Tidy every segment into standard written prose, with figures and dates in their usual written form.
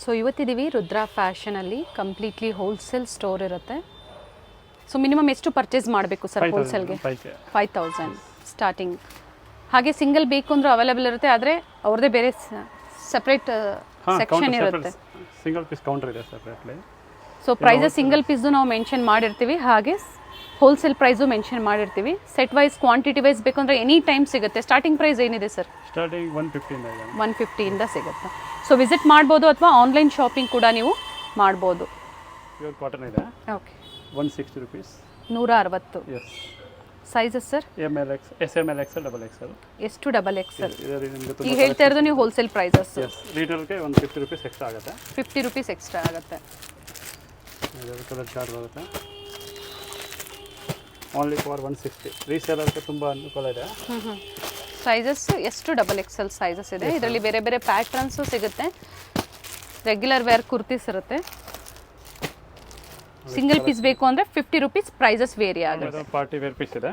So ಇವತ್ತಿದ್ದೀವಿ ರುದ್ರಾ ಫ್ಯಾಷನಲ್ಲಿ completely wholesale store ಇರುತ್ತೆ. ಸೊ ಮಿನಿಮಮ್ ಎಷ್ಟು ಪರ್ಚೇಸ್ ಮಾಡಬೇಕು ಸರ್ ಹೋಲ್ಸೇಲ್ಗೆ? 5000 ಸ್ಟಾರ್ಟಿಂಗ್. ಹಾಗೆ ಸಿಂಗಲ್ ಬೇಕು ಅಂದರೂ ಅವೈಲೇಬಲ್ ಇರುತ್ತೆ, ಆದರೆ ಅವ್ರದ್ದೇ ಬೇರೆ ಸಪ್ರೇಟ್ ಸೆಕ್ಷನ್ ಇರುತ್ತೆ. ಸಿಂಗಲ್ ಪೀಸ್ ಕೌಂಟರ್ ಇದೆ ಸೆಪರೇಟ್ಲಿ. ಸೊ ಪ್ರೈಸಸ್ ಸಿಂಗಲ್ ಪೀಸ್ದು ನಾವು ಮೆನ್ಷನ್ ಮಾಡಿರ್ತೀವಿ, ಹಾಗೆ ಹೋಲ್ಸೇಲ್ ಪ್ರೈಸು ಮೆನ್ಷನ್ ಮಾಡಿರ್ತೀವಿ. ಸೆಟ್ ವೈಸ್ ಕ್ವಾಂಟಿಟಿ ವೈಸ್ ಬೇಕು ಅಂದರೆ ಎನಿ ಟೈಮ್ ಸಿಗುತ್ತೆ. ಸ್ಟಾರ್ಟಿಂಗ್ ಪ್ರೈಸ್ ಏನಿದೆ ಸರ್? ಸ್ಟಾರ್ಟಿಂಗ್ 150 ಇಂದ ಸಿಗುತ್ತೆ. ಸೊ ವಿಸಿಟ್ ಮಾಡ್ಬೋದು ಅಥವಾ ಆನ್ಲೈನ್ ಶಾಪಿಂಗ್ ಕೂಡ ನೀವು ಮಾಡ್ಬೋದು. ಪ್ಯೂರ್ ಕಾಟನ್ ಇದೆ. Okay, 160 rupees. 160. Yes. Sizes sir? ML, S, M, L, XL, XXL. ಎಷ್ಟು XXL? ಈಗ ಹೇಳ್ತಾ ಇರೋದು ನೀವು ಹೋಲ್ಸೇಲ್ ಪ್ರೈಸಸ್. ರೀಟೇಲ್ಗೆ 150 ರೂಪೀಸ್ ಎಕ್ಸ್ಟ್ರಾ ಆಗುತ್ತೆ. 50 ರೂಪೀಸ್ ಎಕ್ಸ್ಟ್ರಾ ಆಗುತ್ತೆ. ಕಲರ್ ಚಾರ್ಟ್ ಬರುತ್ತೆ. Only for 160. ರೀಸೇಲರ್ಗೆ ತುಂಬ ಅನುಕೂಲ ಇದೆ. ಸೈಜಸ್ ಎಷ್ಟು XXL ಸೈಜಸ್ ಇದೆ. ಇದರಲ್ಲಿ ಬೇರೆ ಬೇರೆ ಪ್ಯಾಟ್ರನ್ಸು ಸಿಗುತ್ತೆ. ರೆಗ್ಯುಲರ್ ವೇರ್ ಕುರ್ತೀಸ್ ಇರುತ್ತೆ. ಸಿಂಗಲ್ ಪೀಸ್ ಬೇಕು ಅಂದರೆ 50 ರೂಪೀಸ್ ಪ್ರೈಸಸ್ ವೇರಿ ಆಗುತ್ತೆ. ಪಾರ್ಟಿ ವೇರ್ ಪೀಸ್ ಇದೆ.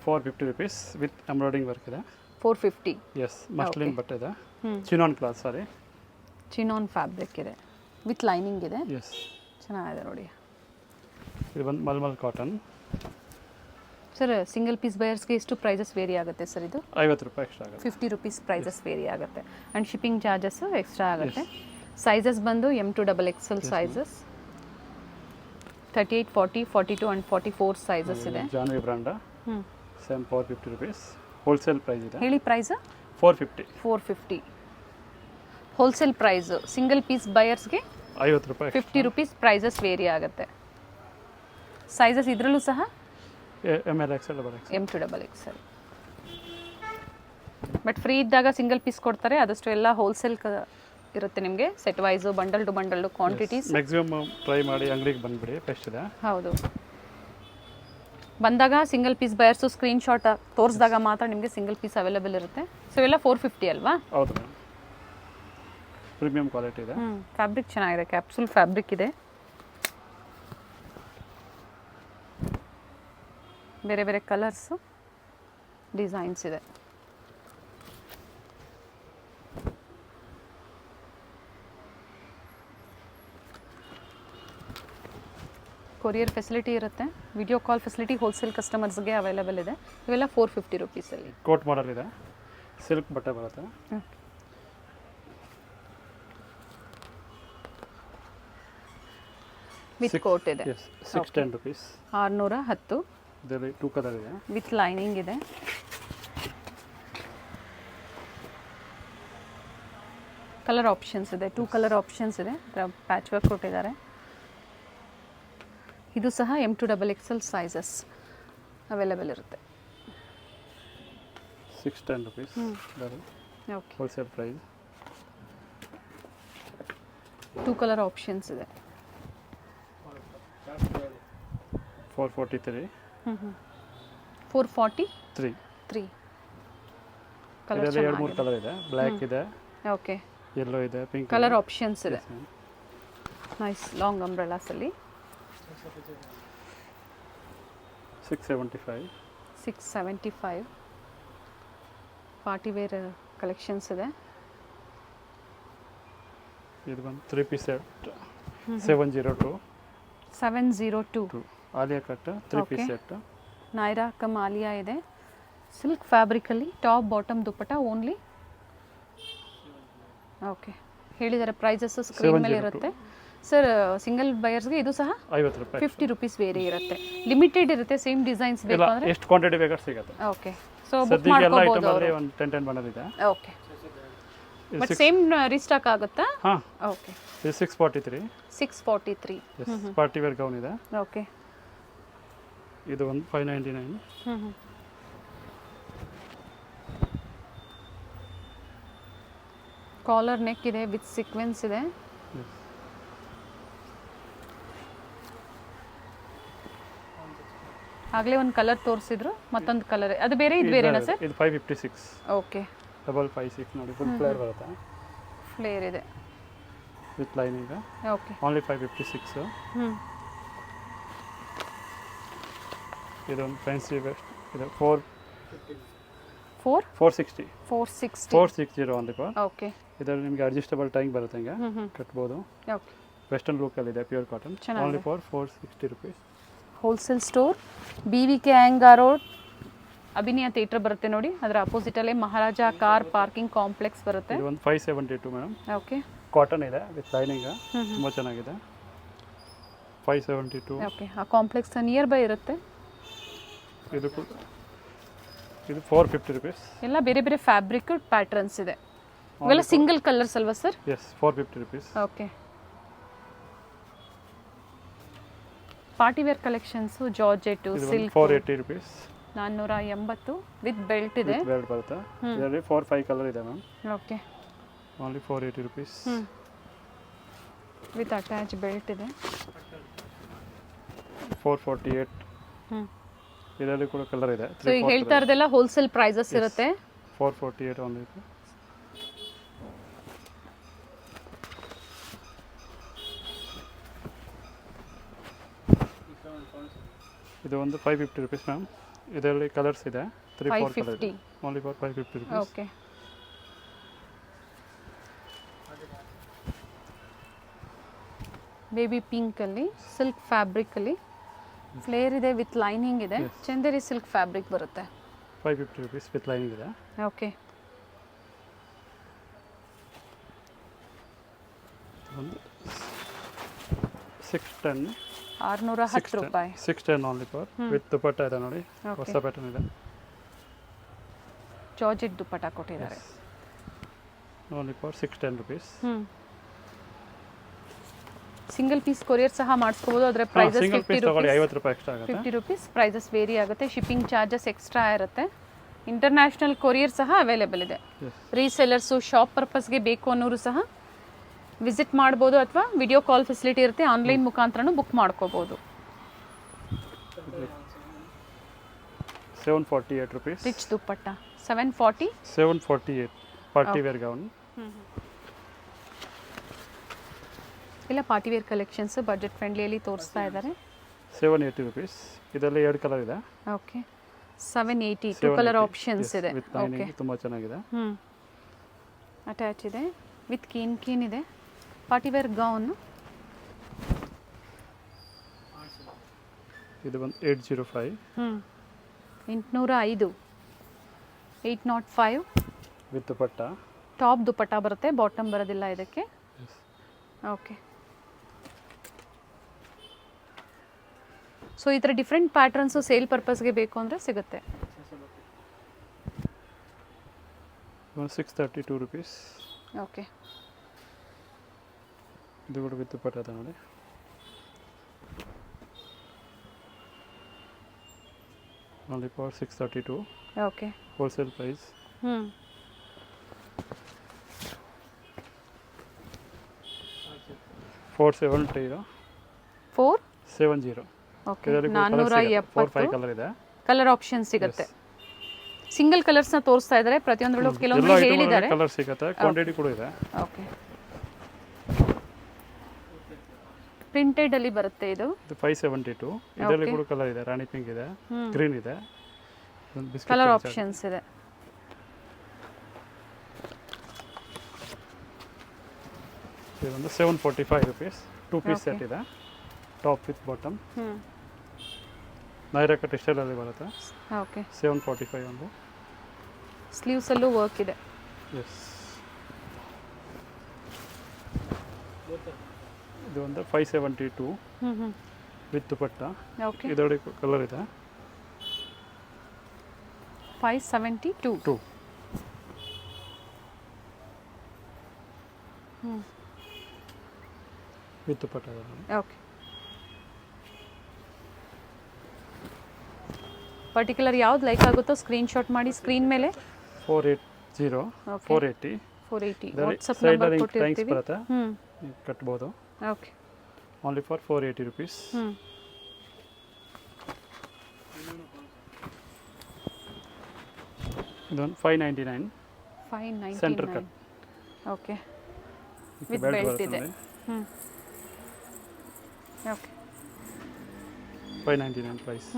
450 ರೂಪೀಸ್ ವಿತ್ ಎಂಬ್ರಾಯ್ಡಿಂಗ್ ವರ್ಕ್ ಇದೆ. 450. ಎಸ್. ಮಸ್ಲಿನ್ ಬಟ್ಟೆ ಇದೆ. Chinon cloth, sorry chinon fabric ಇದೆ ವಿತ್ ಲೈನಿಂಗ್ ಇದೆ. ಎಸ್, ಚೆನ್ನಾಗಿದೆ ನೋಡಿ. ಇದು ಬಂದು malmal cotton. Sir single piece ಬಯರ್ಸ್ಗೆ ಎಷ್ಟು ಪ್ರೈಸಸ್ ವೇರಿ ಆಗುತ್ತೆ ಸರ್? ಇದು 50 ರೂಪಾಯಿ ಎಕ್ಸ್ಟ್ರಾ ಆಗುತ್ತೆ. 50 ರೂಪೀಸ್ ಪ್ರೈಸಸ್ ವೇರಿ ಆಗುತ್ತೆ. ಆ್ಯಂಡ್ ಶಿಪ್ಪಿಂಗ್ ಚಾರ್ಜಸ್ಸು ಎಕ್ಸ್ಟ್ರಾ ಆಗುತ್ತೆ. ಸೈಜಸ್ ಬಂದು M to XXL sizes 38, 40, 42 and 44 sizes ಇದೆ. Janvi brand. Same 450 rupees wholesale price ಇದೆ. ಹೇಳಿ price? 450. Wholesale price. Single piece ಬಯರ್ಸ್ಗೆ 50 ರೂಪಾಯಿ. 50 ರೂಪೀಸ್ ಪ್ರೈಸಸ್ ವೇರಿ ಆಗುತ್ತೆ. ಸೈಜಸ್ ಇದರಲ್ಲೂ ಸಹ ML, XL, M to XXL. But free ಇದ್ದಾಗ ಸಿಂಗಲ್ ಪೀಸ್ ಕೊಡ್ತಾರೆ. ಆದಷ್ಟು ಎಲ್ಲ ಹೋಲ್ಸೇಲ್ ಇರುತ್ತೆ ನಿಮಗೆ. Set wise, bundle to bundle quantities. Maximum try ಮಾಡಿ ಅಂಗಡಿಗೆ ಬಂದುಬಿಡಿ, ಬೆಸ್ಟ್ ಇದೆ. ಹೌದು, ಬಂದಾಗ single piece buyers screenshot ತೋರಿಸಿದಾಗ ಮಾತ್ರ ನಿಮಗೆ ಸಿಂಗಲ್ ಪೀಸ್ ಅವೈಲೇಬಲ್ ಇರುತ್ತೆ. ಸೊ ಎಲ್ಲ 450 ಅಲ್ವಾ? ಹೌದು ಮ್ಯಾಮ್. ಪ್ರೀಮಿಯಂ ಕ್ವಾಲಿಟಿ ಇದೆ. ಫ್ಯಾಬ್ರಿಕ್ ಚೆನ್ನಾಗಿದೆ, ಕ್ಯಾಪ್ಸೂಲ್ ಫ್ಯಾಬ್ರಿಕ್ ಇದೆ. ಬೇರೆ ಬೇರೆ ಕಲರ್ಸು, ಡಿಸೈನ್ಸ್ ಇದೆ. ಕೊರಿಯರ್ ಫೆಸಿಲಿಟಿ ಇರುತ್ತೆ. ವಿಡಿಯೋ ಕಾಲ್ ಫೆಸಿಲಿಟಿ ಹೋಲ್ಸೇಲ್ ಕಸ್ಟಮರ್ಸ್ಗೆ ಅವೈಲೇಬಲ್ ಇದೆ. ಇವೆಲ್ಲ 450 ರೂಪೀಸಲ್ಲಿ. ಕೋಟ್ ಮಾಡಲ್ ಇದೆ. ಸಿಲ್ಕ್ ಬಟ್ಟೆ ಬರುತ್ತೆ. ವಿತ್ ಕೋಟ್ ಇದೆ. 610 ರೂಪೀಸ್. 610. ಇದರಲ್ಲಿ 2 ಕಲರ್ ಇದೆ. ವಿತ್ ಲೈನಿಂಗ್ ಇದೆ. ಕಲರ್ ಆಪ್ಷನ್ಸ್ ಇದೆ. 2 ಕಲರ್ ಆಪ್ಷನ್ಸ್ ಇದೆ. ಪ್ಯಾಚ್ ವರ್ಕ್ ಕೊಟ್ಟಿದ್ದಾರೆ. ಇದು ಸಹ M to XXL sizes available ಇರುತ್ತೆ. 610 rupees. Okay, wholesale price. 2 colour options ಇದೆ. 443. 443 ಕಲರ್. ಇದರಲ್ಲಿ 2-3 ಕಲರ್ ಇದೆ. ಬ್ಲ್ಯಾಕ್ ಇದೆ. ಓಕೆ, ಯೆಲ್ಲೋ ಇದೆ, ಪಿಂಕ್ ಕಲರ್ ಆಪ್ಷನ್ಸ್ ಇದೆ. ನೈಸ್ ಲಾಂಗ್ ಅಂಬ್ರೆಲಾಸ್ ಅಲ್ಲಿ 675. ಪಾರ್ಟಿ ವೇರ್ ಕಲೆಕ್ಷನ್ಸ್ ಇದೆ. ಇದು ಬಂದು 3 piece set 702. Alia cut 3 piece set. Naira cum Alia ಇದೆ. ಸಿಲ್ಕ್ ಫ್ಯಾಬ್ರಿಕಲ್ಲಿ top bottom dupatta only. Okay, ಹೇಳಿದ್ದಾರೆ ಪ್ರೈಸಸ್ ಸ್ಕ್ರೀನ್ ಮೇಲೆ ಇರುತ್ತೆ. ಸರ್ ಸಿಂಗಲ್ ಬಯರ್ಸ್ಗೆ ಇದು ಸಹ 50 ರೂಪಾಯಿ. 50 ರೂಪೀಸ್ ಬೇರೆ ಇರುತ್ತೆ. ಲಿಮಿಟೆಡ್ ಇರುತ್ತೆ. ಸೇಮ್ ಡಿಸೈನ್ಸ್ ಬೇಕು ಅಂದರೆ ಎಷ್ಟು ಕ್ವಾಂಟಿಟಿ ಬೇಕಾದ್ರೆ ಸಿಗುತ್ತೆ. ಓಕೆ, ಸೊ ಬುಕ್ ಮಾಡ್ಕೋಬಹುದು. ಒಂದು 10 ಬಂದಿದೆ. ಓಕೆ, ಬಟ್ ಸೇಮ್ ರೀಸ್ಟಾಕ್ ಆಗುತ್ತಾ? ಹಾಂ. ಓಕೆ, ಇದು 643. 643. ಪಾರ್ಟಿ ವೇರ್ ಗೌನ್ ಇದೆ. ಓಕೆ, ಇದು ಒಂದು 599. ಕಾಲರ್ ನೆಕ್ ಇದೆ ವಿತ್ ಸೀಕ್ವೆನ್ಸ್ ಇದೆ. ಆಗಲೇ ಒಂದು ಕಲರ್ ತೋರಿಸಿದ್ರು, ಮತ್ತೊಂದು ಕಲರ್ ಅದು ಬೇರೆ, ಇದು ಬೇರೆನಾ ಸರ್? ಇದು 556. ಓಕೆ, 556 ನೋಡಿ, ಫುಲ್ ಫ್ಲೇರ್ ಬರುತ್ತೆ. ಫ್ಲೇರ್ ಇದೆ ವಿತ್ ಲೈನಿಂಗ್. Okay, only 556. ಇದೊಂದು ಫ್ಯಾನ್ಸಿ ವೆಸ್ಟ್ ಇದೆ. 460 460 460 ಓನ್ಲಿ ಫಾರ್. ಓಕೆ. ಇದರಲ್ಲಿ ನಿಮಗೆ ಅಡ್ಜಸ್ಟಬಲ್ ಟೈಮ್ ಬರುತ್ತೆ, ಹಿಂಗೆ ಕಟ್ಬೋದು. ಓಕೆ. ವೆಸ್ಟರ್ನ್ ಲುಕ್ಕಲ್ಲಿದೆ, pure cotton. Only for 460 rupees. Wholesale store, BVK Iyengar road, Abhinaya theatre ಬರುತ್ತೆ ನೋಡಿ, ಅದರ ಅಪೋಸಿಟಲ್ಲೇ ಮಹಾರಾಜ ಕಾರ್ ಪಾರ್ಕಿಂಗ್ ಕಾಂಪ್ಲೆಕ್ಸ್ ಬರುತ್ತೆ. ಇದು ಒಂದು 572 ಮೇಡಮ್. ಓಕೆ. ಕಾಟನ್ ಇದೆ ವಿತ್ ಲೈನಿಂಗ್, ತುಂಬ ಚೆನ್ನಾಗಿದೆ. 572. ಓಕೆ. ಆ ಕಾಂಪ್ಲೆಕ್ಸ್ ನಿಯರ್ ಬೈ ಇರುತ್ತೆ. ಇದು 450 ರುಪೀಸ್. ಎಲ್ಲ ಬೇರೆ ಬೇರೆ ಫ್ಯಾಬ್ರಿಕ್ ಪ್ಯಾಟರ್ನ್ಸ್ ಇದೆ. ಇವೆಲ್ಲ ಸಿಂಗಲ್ ಕಲರ್ಸ್ ಅಲ್ವಾ sir? Yes, 450 rupees. Okay. Party wear collections, georgette, silk 480 rupees. 480 with belt ಇದೆ. ಬೆಲ್ಟ್ ಬರುತ್ತೆ. ಇದರಲ್ಲಿ 4-5 ಕಲರ್ ಇದೆ ma'am. Okay. Only 480 rupees. With attach belt ಇದೆ. 448. ಇದರಲ್ಲಿ ಕೂಡ ಕಲರ್ ಇದೆ. ಸೊ ಈಗ ಹೇಳ್ತಾ ಇರೋದೆಲ್ಲ ಹೋಲ್ಸೇಲ್ ಪ್ರೈಸಸ್ ಇರುತ್ತೆ. 448 ಓನ್ಲಿ. ಇದು ಒಂದು 550 ರುಪೀಸ್ ಮ್ಯಾಮ್. ಇದರಲ್ಲಿ ಕಲರ್ಸ್ ಇದೆ, 3-4 colour. Only for 550 rupees. Okay. Baby pink ಅಲ್ಲಿ ಸಿಲ್ಕ್ ಫ್ಯಾಬ್ರಿಕ್ ಅಲ್ಲಿ ಫ್ಲೇರ್ ಇದೆ, ವಿತ್ ಲೈನಿಂಗ್ ಇದೆ. ಚಂದೇರಿ ಸಿಲ್ಕ್ ಫ್ಯಾಬ್ರಿಕ್ ಬರುತ್ತೆ. 550 ರುಪೀಸ್ ವಿತ್ ಲೈನಿಂಗ್ ಇದೆ. ಓಕೆ. ಒಂದು 610 610 ರೂಪಾಯಿ. 610 ಓನ್ಲಿ ಫಾರ್ ವಿತ್ ದುಪಟ್ಟ ಇದೆ ನೋಡಿ, ಹೊಸ ಪ್ಯಾಟರ್ನ್ ಇದೆ. ಜಾರ್ಜೆಟ್ ದುಪಟ್ಟ ಕೊಟ್ಟಿದ್ದಾರೆ. Only for 610 rupees. Single piece courier ಸಹ ಮಾಡಿಸ್ಕೋಬಹುದು. ಅದರ ಪ್ರೈಸಸ್ 50 ತಗೊಳ್ಳಿ, 50 ರೂಪಾಯಿ ಎಕ್ಸ್ಟ್ರಾ ಆಗುತ್ತೆ. 50 ರೂಪೀಸ್ ಪ್ರೈಸಸ್ ವೇರಿ ಆಗುತ್ತೆ. ಶಿಪ್ಪಿಂಗ್ ಚಾರ್ಜಸ್ ಎಕ್ಸ್ಟ್ರಾ ಇರುತ್ತೆ. ಇಂಟರ್ನ್ಯಾಷನಲ್ ಕೊರಿಯರ್ ಸಹ ಅವೈಲೇಬಲ್ ಇದೆ. ರೀಸೆಲ್ಲರ್ಸು, ಶಾಪ್ ಪರ್ಪಸ್ಗೆ ಬೇಕು ಅನ್ನೋರು ಸಹ ವಿಸಿಟ್ ಮಾಡ್ಬೋದು, ಅಥವಾ ವಿಡಿಯೋ ಕಾಲ್ ಫೆಸಿಲಿಟಿ ಇರುತ್ತೆ, ಆನ್ಲೈನ್ ಮುಖಾಂತರನೂ ಬುಕ್ ಮಾಡ್ಕೋಬಹುದು. 748 rupees. Rich dupatta 748 party wear gown. ಇಲ್ಲ ಪಾರ್ಟಿ ವೇರ್ ಕಲೆಕ್ಷನ್ಸ್ ಬಜೆಟ್ ಫ್ರೆಂಡ್ಲಿಯಲ್ಲಿ ತೋರಿಸ್ತಾ ಇದ್ದಾರೆ. 780 ರುಪೀಸ್. ಇದರಲ್ಲಿ 2 ಕಲರ್ ಇದೆ. ಓಕೆ. 780 2 ಕಲರ್ ಆಪ್ಷನ್ಸ್ ಇದೆ. ಓಕೆ, ತುಂಬಾ ಚೆನ್ನಾಗಿದೆ. ಅಟ್ಯಾಚ್ ಇದೆ, ವಿತ್ ಕೀನ್ ಇದೆ. Party wear gown. ಇದು ಒಂದು 805. 805 805 ವಿತ್ ದುಪಟ್ಟ. ಟಾಪ್ ದುಪಟ್ಟ ಬರುತ್ತೆ, ಬಾಟಮ್ ಬರೋದಿಲ್ಲ ಇದಕ್ಕೆ. ಓಕೆ. ಸೊ ಈ ಥರ ಡಿಫ್ರೆಂಟ್ ಪ್ಯಾಟರ್ನ್ಸು ಸೇಲ್ ಪರ್ಪಸ್ಗೆ ಬೇಕು ಅಂದರೆ ಸಿಗುತ್ತೆ. 632 ರುಪೀಸ್. ಓಕೆ. ಇದು ಕೂಡ ವಿತ್ ದುಪಟ್ಟ ಇದೆ ನೋಡಿ. Only for 632. Okay. Wholesale price. 470. 470. Okay. 470 colour ಇದೆ. ಕಲರ್ ಆಪ್ಷನ್ ಸಿಗುತ್ತೆ. ಸಿಂಗಲ್ ಕಲರ್ಸ್ನ ತೋರಿಸ್ತಾ ಇದ್ದಾರೆ. ಪ್ರತಿಯೊಂದರಲ್ಲೂ ಕೆಲವೊಂದು ಹೇಳಿದ್ದಾರೆ. ಕಲರ್ ಸಿಗುತ್ತೆ, ಕ್ವಾಂಟಿಟಿ ಕೂಡ ಇದೆ. ಓಕೆ. ಪ್ರಿಂಟೆಡ್ ಅಲ್ಲಿ ಬರುತ್ತೆ ಇದು. 572. ಇದರಲ್ಲಿ ಕೂಡ ಕಲರ್ ಇದೆ, ರಾಣಿ ಪಿಂಕ್ ಇದೆ, ಗ್ರೀನ್ ಇದೆ, ಕಲರ್ ಆಪ್ಷನ್ಸ್ ಇದೆ. ಇದೊಂದು 745 ರುಪೀಸ್. 2 ಪೀಸ್ ಸೆಟ್ ಇದೆ, top with bottom. Naira cut ಸ್ಟೈಲಲ್ಲಿ ಬರುತ್ತೆ. ಓಕೆ. 745 ಒಂದು. ಸ್ಲೀವ್ಸ್ ಅಲ್ಲೂ ವರ್ಕ್ ಇದೆ. ಎಸ್. ಇದು ಒಂದು 572 ವಿತ್ ದುಪಟ್ಟ. ಓಕೆ. ಇದರಲ್ಲಿ ಕಲರ್ ಇದೆ. 572 ವಿತ್ ದುಪಟ್ಟ. ಓಕೆ. ಪರ್ಟಿಕ್ಯುಲರ್ ಯಾವ್ದು ಲೈಕ್ ಆಗುತ್ತೋ ಸ್ಕ್ರೀನ್ಶಾಟ್ ಮಾಡಿ ಸ್ಕ್ರೀನ್ ಮೇಲೆ. 480 480 ವಾಟ್ಸಪ್ ನಂಬರ್ ಕೊಟ್ಟಿರ್ತೀವಿ. ಬರುತ್ತೆ, ಕಟ್ಬೋದು. ಓಕೆ. Only for 480 rupees. ಇದೊಂದು 599 centre cut. Okay. With belt ಇದೆ. Okay. 599 price.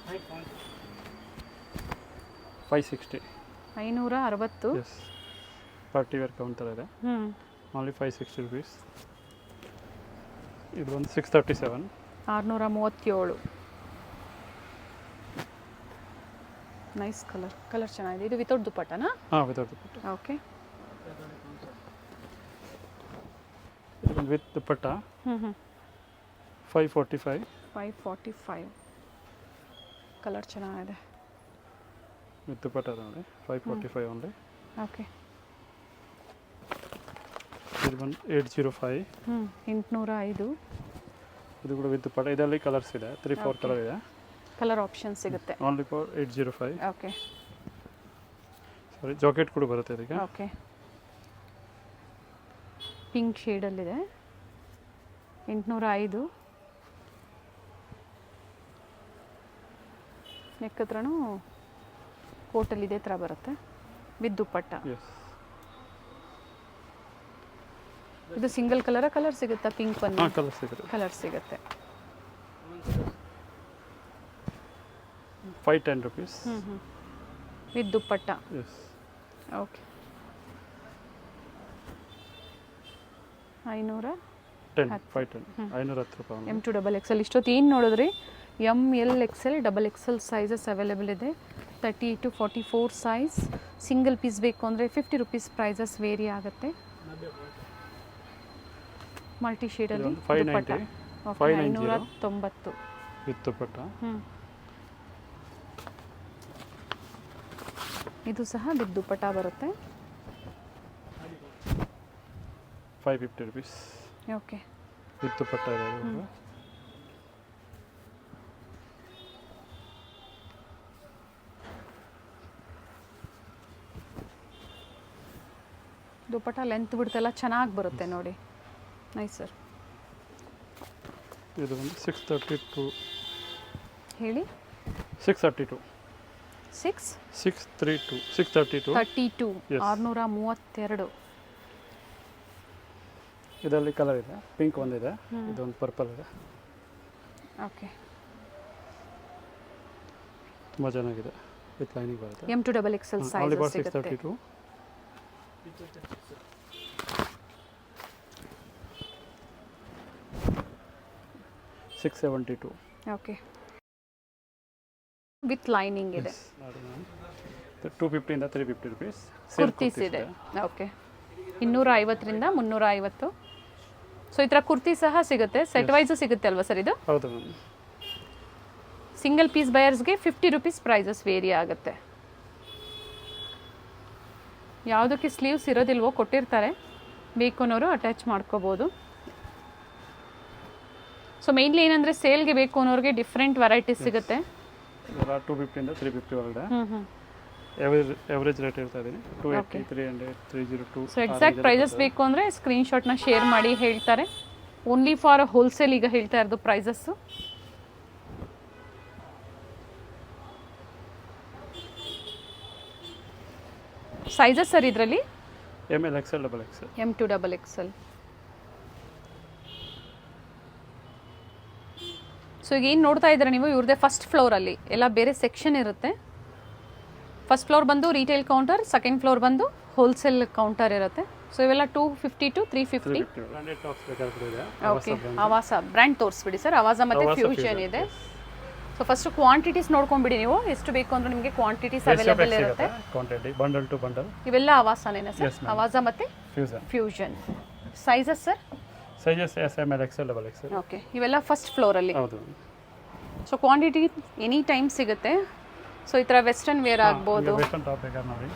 560. 560. Yes. Party wear counter ಇದೆ. Only 560 rupees. ಇದು ಒಂದು 637. 637. ನೈಸ್ ಕಲರ್ ಚೆನ್ನಾಗಿದೆ. ಇದು ವಿತೌಟ್ ದುಪ್ಪಟ್ಟನಾ? ಹಾಂ, ವಿತೌಟ್ ದುಪ್ಪಟ್ಟ. ಓಕೆ. ಇದು ಒಂದು ವಿತ್ ದುಪ್ಪಟ್ಟ. 545. 545. ಕಲರ್ ಚೆನ್ನಾಗಿದೆ. ವಿತ್ ದುಪ್ಪಟ್ಟ ನೋಡಿ 545 ಓನ್ಲಿ. ಓಕೆ. ಇದು ಬಂದು 805. 805. ಇದು ಕೂಡ ವಿತ್ ದುಪ್ಪಟ್ಟ. ಇದರಲ್ಲಿ ಕಲರ್ಸ್ ಇದೆ, 3-4 ಕಲರ್ ಇದೆ. ಕಲರ್ ಆಪ್ಷನ್ ಸಿಗುತ್ತೆ. Only for 805. Okay. Sorry, jacket ಕೂಡ ಬರುತ್ತೆ ಇದಕ್ಕೆ. ಓಕೆ. ಪಿಂಕ್ ಶೇಡಲ್ಲಿದೆ. 805. ನೆಕ್ ಹತ್ರನೂ ಕೋಟಲ್ಲಿ ಇದೇ ಥರ ಬರುತ್ತೆ ವಿತ್ ದುಪ್ಪಟ್ಟ. ಇದು ಸಿಂಗಲ್ ಕಲರ್ ಸಿಗುತ್ತಾ? ಪಿಂಕ್ ಒಂದು ಕಲರ್ ಸಿಗುತ್ತೆ. 510 rupees. With dupatta. ಓಕೆ. 510 ರೂಪಾಯಿ. M2 XXL. ಇಷ್ಟೊತ್ತು ಏನು ನೋಡಿದ್ರಿ? ML XL XXL sizes available ಇದೆ. 30 to 44 ಸೈಜ್. ಸಿಂಗಲ್ ಪೀಸ್ ಬೇಕು ಅಂದರೆ 50 ರೂಪೀಸ್ ಪ್ರೈಸಸ್ ವೇರಿ ಆಗುತ್ತೆ. ಮಲ್ಟಿ ಶೇಡಲ್ಲಿ ದುಪ್ಪಟ್ಟ. 590 ವಿತ್ ದುಪ್ಪಟ್ಟ. ಇದು ಸಹ ವಿತ್ ದುಪ್ಪಟ್ಟ ಬರುತ್ತೆ. 550 rupees. ಓಕೆ. ವಿತ್ ದುಪ್ಪಟ್ಟ ಇದೆ. ದುಪ್ಪಟ್ಟ ಲೆಂತ್ ಬಿಡ್ತೆಲ್ಲ ಚೆನ್ನಾಗಿ ಬರುತ್ತೆ ನೋಡಿ. Nice sir. ಇದು ಒಂದು 632. ಹೇಳಿ. 632. 632. 632. 632. ಇದರಲ್ಲಿ ಕಲರ್ ಇದೆ. ಪಿಂಕ್ ಒಂದಿದೆ, ಇದೊಂದು ಪರ್ಪಲ್ ಇದೆ. ಓಕೆ. ತುಂಬ ಚೆನ್ನಾಗಿದೆ. ವಿತ್ ಲೈನಿಂಗ್ ಬರುತ್ತೆ. M2 XXL ಸೈಜ್ ಸಿಗುತ್ತೆ. 632. $672. ಓಕೆ. ವಿತ್ ಲೈನಿಂಗ್ ಇದೆ. 250 ಇಂದ 350 rupees. ಕುರ್ತೀಸ್ ಇದೆ. ಓಕೆ. 250 ರಿಂದ 350. ಸೊ ಈ ಥರ ಕುರ್ತಿ ಸಹ ಸಿಗುತ್ತೆ. ಸೆಟ್ ವೈಸು ಸಿಗುತ್ತೆ ಅಲ್ವಾ ಸರ್ ಇದು? ಹೌದು ಮ್ಯಾಮ್. ಸಿಂಗಲ್ ಪೀಸ್ ಬಯರ್ಸ್ಗೆ 50 ರೂಪೀಸ್ ಪ್ರೈಸಸ್ ವೇರಿ ಆಗುತ್ತೆ. ಯಾವುದಕ್ಕೆ ಸ್ಲೀವ್ಸ್ ಇರೋದಿಲ್ವೋ ಕೊಟ್ಟಿರ್ತಾರೆ, ಬೇಕು ಅನ್ನೋರು ಅಟ್ಯಾಚ್ ಮಾಡ್ಕೋಬೋದು. ಸೊ ಮೇನ್ಲಿ ಏನಂದರೆ ಸೇಲ್ಗೆ ಬೇಕು ಅನ್ನೋರಿಗೆ ಡಿಫ್ರೆಂಟ್ ವೆರೈಟೀಸ್ ಸಿಗುತ್ತೆ. 250 ಇಂದ 350 ಒಳಗಡೆ ಎವರೇಜ್ ರೇಟ್ ಹೇಳ್ತಾ ಇದ್ದೀನಿ. 280, 300, 302. ಸೊ ಎಕ್ಸಾಕ್ಟ್ ಪ್ರೈಸಸ್ ಬೇಕು ಅಂದರೆ ಸ್ಕ್ರೀನ್ಶಾಟ್ನ ಶೇರ್ ಮಾಡಿ ಹೇಳ್ತಾರೆ. ಓನ್ಲಿ ಫಾರ್ ಹೋಲ್ಸೇಲ್ ಈಗ ಹೇಳ್ತಾ ಇರೋದು ಪ್ರೈಸಸ್ಸು. ಸೈಜಸ್ ಸರ್ ಇದರಲ್ಲಿ? ML XL XXL. M2 XXL. So ಈಗ ಏನು ನೋಡ್ತಾ ಇದ್ದೀರಾ ನೀವು, ಇವ್ರದ್ದೇ ಫಸ್ಟ್ ಫ್ಲೋರಲ್ಲಿ ಎಲ್ಲ ಬೇರೆ ಸೆಕ್ಷನ್ ಇರುತ್ತೆ. ಫಸ್ಟ್ ಫ್ಲೋರ್ ಬಂದು ರಿಟೇಲ್ ಕೌಂಟರ್, ಸೆಕೆಂಡ್ ಫ್ಲೋರ್ ಬಂದು ಹೋಲ್ಸೇಲ್ ಕೌಂಟರ್ ಇರುತ್ತೆ. ಸೊ ಇವೆಲ್ಲ 250 to 350. ಓಕೆ. ಆವಾಸ ಬ್ರ್ಯಾಂಡ್ ತೋರಿಸ್ಬಿಡಿ ಸರ್. ಆವಾಸ ಮತ್ತು ಫ್ಯೂಷನ್ ಇದೆ. ಸೊ ಫಸ್ಟ್ ಕ್ವಾಂಟಿಟೀಸ್ ನೋಡ್ಕೊಂಡ್ಬಿಡಿ ನೀವು, ಎಷ್ಟು ಬೇಕು ಅಂದ್ರೆ ನಿಮಗೆ ಕ್ವಾಂಟಿಟೀಸ್ ಅವೈಲೇಬಲ್ ಇರುತ್ತೆ. ಕ್ವಾಂಟಿಟಿ ಬಂಡಲ್ ಟು ಬಂಡಲ್ ಇವೆಲ್ಲ ಆವಾಸನೇನಾ ಸರ್? ಆವಾಸ ಮತ್ತು fusion. Sizes sir? Sizes S, M, L, XL, XXL. Okay. ಇವೆಲ್ಲ ಫಸ್ಟ್ ಫ್ಲೋರಲ್ಲಿ. ಹೌದು. ಸೊ ಕ್ವಾಂಟಿಟಿ ಎನಿ ಟೈಮ್ ಸಿಗುತ್ತೆ. ಸೊ ಈ ಥರ ವೆಸ್ಟರ್ನ್ ವೇರ್ ಆಗ್ಬೋದು. ವೆಸ್ಟರ್ನ್ ಟಾಪ್ ಬೇಕಾದ್ರೆ ನೋಡಿ.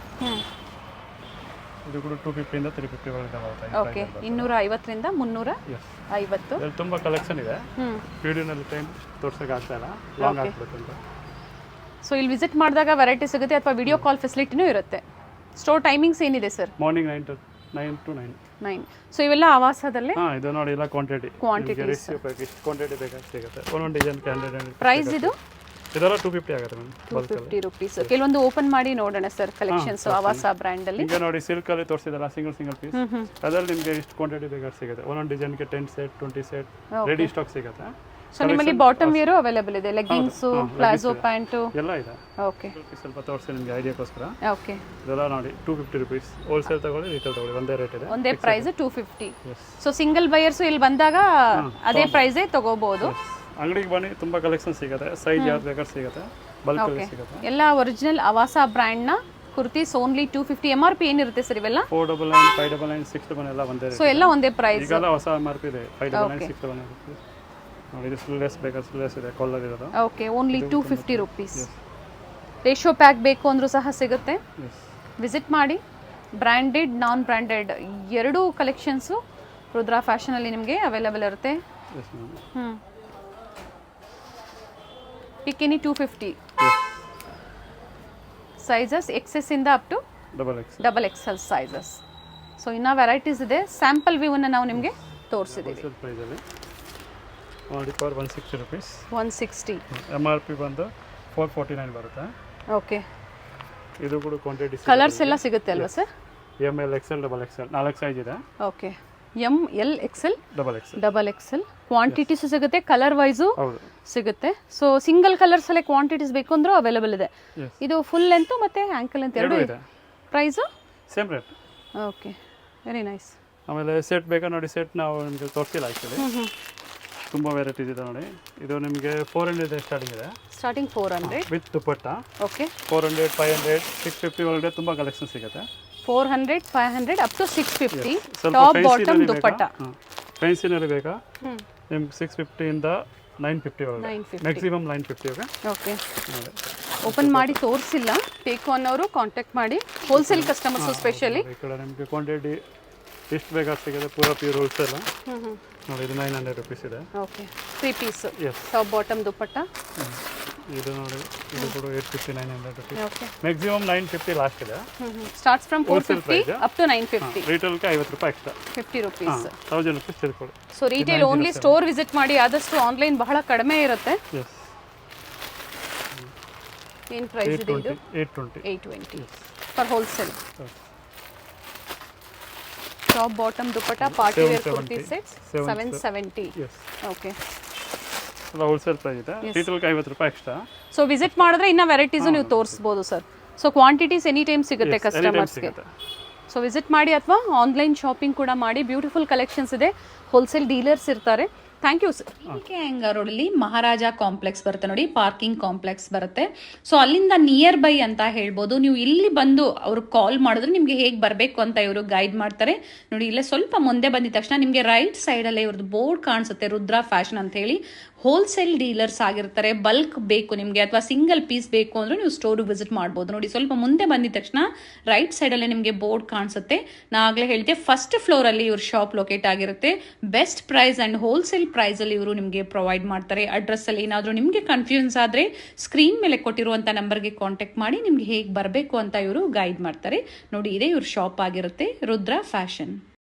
ಇದು ಕೂಡ 250 ಇಂದ 350 ಒಳಗೆ ಬರುತ್ತೆ. ಓಕೆ. 250 ರಿಂದ 350. ಇಲ್ಲಿ ತುಂಬಾ ಕಲೆಕ್ಷನ್ ಇದೆ. ವಿಡಿಯೋನಲ್ಲಿ ಟೈಮ್ ತೋರ್ಸಕ್ಕೆ ಆಗ್ತಾ ಇಲ್ಲ, ಲಾಂಗ್ ಆಗ್ಬಿಡುತ್ತೆ ಅಂತ. ಸೊ ಇಲ್ಲಿ ವಿಸಿಟ್ ಮಾಡಿದಾಗ ವೆರೈಟಿ ಸಿಗುತ್ತೆ ಅಥವಾ ವಿಡಿಯೋ ಕಾಲ್ ಫೆಸಿಲಿಟಿನೂ ಇರುತ್ತೆ. ಸ್ಟೋರ್ ಟೈಮಿಂಗ್ಸ್ ಏನಿದೆ ಸರ್? Morning 9 to 9. ಸೊ ಇವೆಲ್ಲ ಆವಾಸದಲ್ಲೇ. ಇದು ನೋಡಿ ಎಲ್ಲ ಕ್ವಾಂಟಿಟಿ. ಕ್ವಾಂಟಿಟಿ ಬೇಕಾಗಿ ಸಿಗುತ್ತೆ. ಒಂದೊಂದು ಡಿಸೈನ್ ಕ್ಯಾಂಡಿಡೇಟ್. ಪ್ರೈಸ್ ಇದು? ಇದೆಲ್ಲ 250 ಆಗುತ್ತೆ ಮ್ಯಾಮ್. 250 ರೂಪೀಸ್. ಕೆಲವೊಂದು ಓಪನ್ ಮಾಡಿ ನೋಡೋಣ ಸರ್ ಕಲೆಕ್ಷನ್ಸ್ ಆವಾಸ ಬ್ರ್ಯಾಂಡ್ ಅಲ್ಲಿ. ಈಗ ನೋಡಿ ಸಿಲ್ಕ್ ಅಲ್ಲಿ ತೋರಿಸಿದಲ್ಲ ಸಿಂಗಲ್ ಪೀಸ್, ಅದರಲ್ಲಿ ನಿಮಗೆ ಇಷ್ಟು ಕ್ವಾಂಟಿಟಿ ಬೇಕಾಗಿ ಸಿಗುತ್ತೆ. ಒಂದೊಂದು ಡಿಸೈನ್ಗೆ 10 ಸೆಟ್ 20 ಸೆಟ್ ರೆಡಿ ಸ್ಟಾಕ್ ಸಿಗುತ್ತೆ. ಸೊ ನಿಮ್ಮಲ್ಲಿ ಬಾಟಮ್ ವೇರು ಅವೈಲೇಬಲ್ ಇದೆ, ಲೆಗ್ಗಿಂಗ್ಸು, ಪ್ಲಾಜೋ ಪ್ಯಾಂಟು ಎಲ್ಲ ಇದೆ. ಓಕೆ ಸ್ವಲ್ಪ ತೋರಿಸಿ ನಿಮಗೆ ಐಡಿಯಾಗೋಸ್ಕರ. ಓಕೆ ಇದೆಲ್ಲ ನೋಡಿ 250 ರುಪೀಸ್. ಹೋಲ್ಸೇಲ್ ತಗೊಳ್ಳಿ, ರೀಟೇಲ್ ತಗೊಳ್ಳಿ, ಒಂದೇ ರೇಟ್ ಇದೆ. ಒಂದೇ ಪ್ರೈಸ್ 250. ಸೊ ಸಿಂಗಲ್ ಬಯರ್ಸು ಇಲ್ಲಿ ಬಂದಾಗ ಅದೇ ಪ್ರೈಸೇ ತಗೋಬಹುದು. ಅಂಗಡಿಗೆ ಬನ್ನಿ, ತುಂಬಾ ಕಲೆಕ್ಷನ್ ಸಿಗುತ್ತೆ. ಸೈಜ್ ಯಾವ್ದು ಬೇಕಾದ್ರೆ ಸಿಗುತ್ತೆ, ಬಲ್ಕ್ ಅಲ್ಲಿ ಸಿಗುತ್ತೆ. ಎಲ್ಲ ಒರಿಜಿನಲ್ ಅವಾಸ ಬ್ರ್ಯಾಂಡ್ ನ ಕುರ್ತೀಸ್ ಓನ್ಲಿ 250. MRP ಏನಿರುತ್ತೆ ಸರ್ ಇವೆಲ್ಲ? 499, 599, 699 ಎಲ್ಲ ಒಂದೇ ರೇಟ್. ಸೊ ಎಲ್ಲ ಒಂದೇ ಪ್ರೈಸ್. ಈಗೆಲ್ಲ ಹೊಸ MRP ಇದೆ 599, 699 rupees. ನೋಡಿ ಇದು ಸ್ಲೀವ್ಲೆಸ್ ಬೇಕಾದ್ರೆ ಸ್ಲೀವ್ಲೆಸ್ ಇದೆ, ಕಾಲರ್ ಇರೋದು. Okay, only 250 rupees. Ratio pack ಬೇಕು ಅಂದ್ರೂ ಸಹ ಸಿಗುತ್ತೆ. ವಿಸಿಟ್ ಮಾಡಿ. ಬ್ರ್ಯಾಂಡೆಡ್, ನಾನ್ ಬ್ರ್ಯಾಂಡೆಡ್ ಎರಡೂ ಕಲೆಕ್ಷನ್ಸು ರುದ್ರಾ ಫ್ಯಾಷನಲ್ಲಿ ನಿಮಗೆ ಅವೈಲೇಬಲ್ ಇರುತ್ತೆ. Pick any 250. ಸೈಜಸ್ XS ಇಂದ up to double XL sizes. So ಇನ್ನೂ ವೆರೈಟೀಸ್ ಇದೆ. ಸ್ಯಾಂಪಲ್ ವ್ಯೂವನ್ನು ನಾವು ನಿಮಗೆ ತೋರಿಸಿದ್ದೀವಿ. ನೋಡಿ ಫಾರ್ 160 rupees. 160. MRP ಬಂದು 449 ಬರುತ್ತೆ. ಓಕೆ, ಇದು ಕೂಡ ಕ್ವಾಂಟಿಟಿ ಕಲರ್ಸ್ ಎಲ್ಲ ಸಿಗುತ್ತೆ ಅಲ್ವಾ sir? ML, XL, double XL 4 size ಇದೆ. Okay, ML, XL, double XL quantities ಸಿಗುತ್ತೆ, ಕಲರ್ ವೈಸು ಸಿಗುತ್ತೆ. ಸೊ ಸಿಂಗಲ್ ಕಲರ್ಸ್ ಅಲ್ಲೇ ಕ್ವಾಂಟಿಟೀಸ್ ಬೇಕು ಅಂದ್ರೂ ಅವೈಲೇಬಲ್ ಇದೆ. ಇದು ಫುಲ್ ಲೆಂತ್ ಮತ್ತೆ ಆಂಕಲ್ ಲೆಂತ್ ಎರಡು ಇದೆ. Price same rate. Okay, very nice. ಆಮೇಲೆ ಸೆಟ್ ಬೇಕಾ ನೋಡಿ, ಸೆಟ್ ನಾವು ನಿಮಗೆ ತೋರಿಸಿಲ್ಲ ಆ್ಯಕ್ಚುಲಿ. ತುಂಬ ವೆರೈಟೀಸ್ ಇದೆ ನೋಡಿ. ಇದು ನಿಮಗೆ 400 ಸ್ಟಾರ್ಟಿಂಗ್ ಇದೆ. Starting 400 with dupatta. ಓಕೆ, 400, 500, 650 ಒಳಗಡೆ ತುಂಬ ಕಲೆಕ್ಷನ್ ಸಿಗುತ್ತೆ. 400, 500 ಅಪ್ ಟು 650. ಟಾಪ್ ಬಾಟಮ್ ದುಪ್ಪಟ್ಟ. ಫ್ಯಾನ್ಸಿನಲ್ಲಿ ಬೇಕಾ ನಿಮ್ಗೆ 650 ಇಂದ 950 ಒಳಗಡೆ, ಮ್ಯಾಕ್ಸಿಮಮ್ 950. ಓಕೆ, ಓಪನ್ ಮಾಡಿ ತೋರಿಸಿಲ್ಲ, ಬೇಕು ಅನ್ನೋರು ಕಾಂಟ್ಯಾಕ್ಟ್ ಮಾಡಿ. Wholesale customers specially. ಈ ಕಡೆ ನಿಮಗೆ ಕ್ವಾಂಟಿಟಿ ಎಷ್ಟು ಬೇಕಾದ್ರೆ ಸಿಗುತ್ತೆ, ಪೂರ ಪ್ಯೂರ್ ಹೋಲ್ಸೇಲ್. ನೋಡಿ ಇದು 900 rupees ಇದೆ. Okay, 3 piece top bottom dupatta. ಇದು ನೋಡಿ, ಇದು ಕೂಡ 850, 900 rupees. ಓಕೆ, ಮ್ಯಾಕ್ಸಿಮಮ್ 950 ಲಾಸ್ಟ್ ಇದೆ. Starts from 450 up to 950. ರಿಟೇಲ್ಗೆ 50 ರೂಪಾಯಿ ಎಕ್ಸ್ಟ್ರಾ, 50 ರುಪೀಸ್. 1000 rupees ತಿಳ್ಕೊಳ್ಳಿ. So retail only store visit ಮಾಡಿ. ಆದಷ್ಟು ಆನ್ಲೈನ್ ಬಹಳ ಕಡಿಮೆ ಇರುತ್ತೆ. ಏನು ಪ್ರೈಸ್ ಇದೆ ಇದು? 820 for wholesale. Top bottom dupatta party wear kurti sets 770. Okay, wholesale price ಇದೆ. ರಿಟೇಲ್ಗೆ 50 ರೂಪಾಯಿ ಎಕ್ಸ್ಟ್ರಾ. ಸೊ ವಿಸಿಟ್ ಮಾಡಿದ್ರೆ ಇನ್ನ ವೆರೈಟೀಸ್ ನೀವು ತೋರಿಸಬಹುದು sir. So quantities any time ಸಿಗುತ್ತೆ ಕಸ್ಟಮರ್ಸ್ಗೆ. ಸೊ ವಿಸಿಟ್ ಮಾಡಿ ಅಥವಾ ಆನ್ಲೈನ್ ಶಾಪಿಂಗ್ ಕೂಡ ಮಾಡಿ. ಬ್ಯೂಟಿಫುಲ್ ಕಲೆಕ್ಷನ್ಸ್ ಇದೆ. ಹೋಲ್ಸೇಲ್ ಡೀಲರ್ಸ್ ಇರ್ತಾರೆ. Thank you sir. ಹ್ಯಾಂಗ ರೋಡಲ್ಲಿ ಮಹಾರಾಜ ಕಾಂಪ್ಲೆಕ್ಸ್ ಬರುತ್ತೆ ನೋಡಿ, ಪಾರ್ಕಿಂಗ್ ಕಾಂಪ್ಲೆಕ್ಸ್ ಬರುತ್ತೆ. ಸೊ ಅಲ್ಲಿಂದ ನಿಯರ್ ಬೈ ಅಂತ ಹೇಳ್ಬೋದು. ನೀವು ಇಲ್ಲಿ ಬಂದು ಅವ್ರಿಗೆ ಕಾಲ್ ಮಾಡಿದ್ರೆ ನಿಮಗೆ ಹೇಗೆ ಬರಬೇಕು ಅಂತ ಇವರು ಗೈಡ್ ಮಾಡ್ತಾರೆ ನೋಡಿ. ಇಲ್ಲೇ ಸ್ವಲ್ಪ ಮುಂದೆ ಬಂದಿದ ತಕ್ಷಣ ನಿಮಗೆ ರೈಟ್ ಸೈಡಲ್ಲೇ ಇವ್ರದ್ದು ಬೋರ್ಡ್ ಕಾಣಿಸುತ್ತೆ, ರುದ್ರಾ ಫ್ಯಾಷನ್ ಅಂತ ಹೇಳಿ. ಹೋಲ್ಸೇಲ್ ಡೀಲರ್ಸ್ ಆಗಿರ್ತಾರೆ. ಬಲ್ಕ್ ಬೇಕು ನಿಮಗೆ ಅಥವಾ ಸಿಂಗಲ್ ಪೀಸ್ ಬೇಕು ಅಂದ್ರೆ ನೀವು ಸ್ಟೋರ್ಗೆ ವಿಸಿಟ್ ಮಾಡ್ಬೋದು ನೋಡಿ. ಸ್ವಲ್ಪ ಮುಂದೆ ಬಂದಿದ ತಕ್ಷಣ ರೈಟ್ ಸೈಡಲ್ಲೇ ನಿಮಗೆ ಬೋರ್ಡ್ ಕಾಣಿಸುತ್ತೆ. ನಾ ಆಗಲೇ ಹೇಳ್ತೆ, ಫಸ್ಟ್ ಫ್ಲೋರಲ್ಲಿ ಇವ್ರ ಶಾಪ್ ಲೊಕೇಟ್ ಆಗಿರುತ್ತೆ. ಬೆಸ್ಟ್ ಪ್ರೈಸ್ ಅಂಡ್ ಹೋಲ್ಸೇಲ್ ಪ್ರೈಸಲ್ಲಿ ಇವರು ನಿಮಗೆ ಪ್ರೊವೈಡ್ ಮಾಡ್ತಾರೆ. ಅಡ್ರೆಸ್ಸಲ್ಲಿ ಏನಾದರೂ ನಿಮಗೆ ಕನ್ಫ್ಯೂಷನ್ಸ್ ಆದರೆ ಸ್ಕ್ರೀನ್ ಮೇಲೆ ಕೊಟ್ಟಿರುವಂಥ ನಂಬರ್ಗೆ ಕಾಂಟ್ಯಾಕ್ಟ್ ಮಾಡಿ ನಿಮ್ಗೆ ಹೇಗೆ ಬರಬೇಕು ಅಂತ ಇವರು ಗೈಡ್ ಮಾಡ್ತಾರೆ ನೋಡಿ. ಇದೇ ಇವ್ರ ಶಾಪ್ ಆಗಿರುತ್ತೆ, ರುದ್ರಾ ಫ್ಯಾಷನ್.